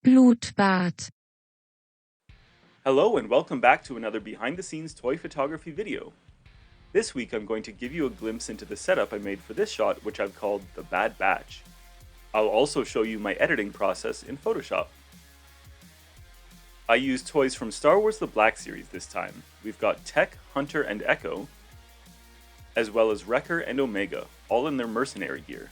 Blutbad. Hello and welcome back to another behind the scenes toy photography video. This week I'm going to give you a glimpse into the setup I made for this shot, which I've called the Bad Batch. I'll also show you my editing process in Photoshop. I used toys from Star Wars The Black Series this time. We've got Tech, Hunter, and Echo, as well as Wrecker and Omega, all in their Mercenary gear.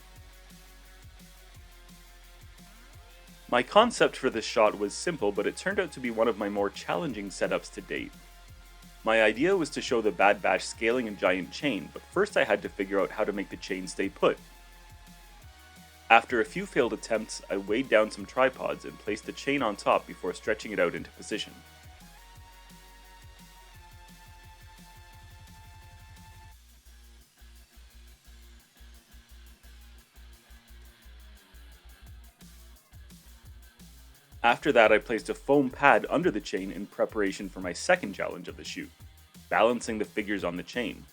My concept for this shot was simple, but it turned out to be one of my more challenging setups to date. My idea was to show the Bad Batch scaling a giant chain, but first I had to figure out how to make the chain stay put. After a few failed attempts, I weighed down some tripods and placed the chain on top before stretching it out into position. After that, I placed a foam pad under the chain in preparation for my second challenge of the shoot, balancing the figures on the chain.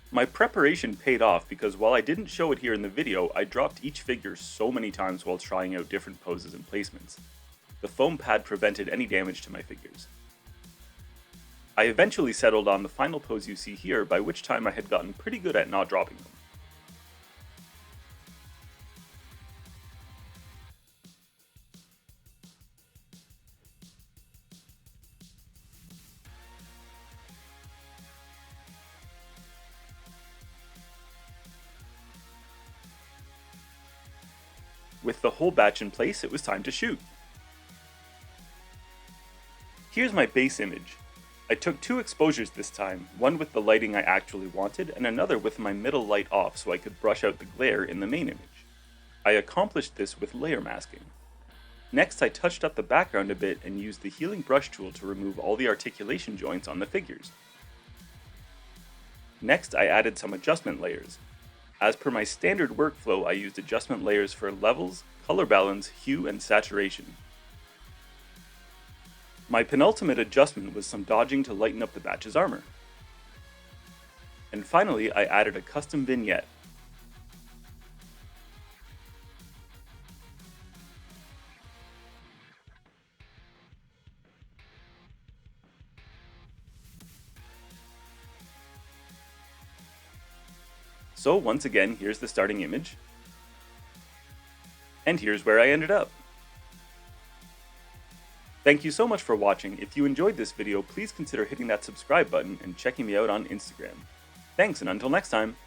My preparation paid off because while I didn't show it here in the video, I dropped each figure so many times while trying out different poses and placements. The foam pad prevented any damage to my figures. I eventually settled on the final pose you see here, by which time I had gotten pretty good at not dropping them. With the whole batch in place, it was time to shoot. Here's my base image. I took two exposures this time, one with the lighting I actually wanted and another with my middle light off so I could brush out the glare in the main image. I accomplished this with layer masking. Next, I touched up the background a bit and used the healing brush tool to remove all the articulation joints on the figures. Next, I added some adjustment layers. As per my standard workflow, I used adjustment layers for levels, color balance, hue, and saturation. My penultimate adjustment was some dodging to lighten up the batch's armor. And finally, I added a custom vignette. So once again, here's the starting image. And here's where I ended up. Thank you so much for watching. If you enjoyed this video, please consider hitting that subscribe button and checking me out on Instagram. Thanks, and until next time.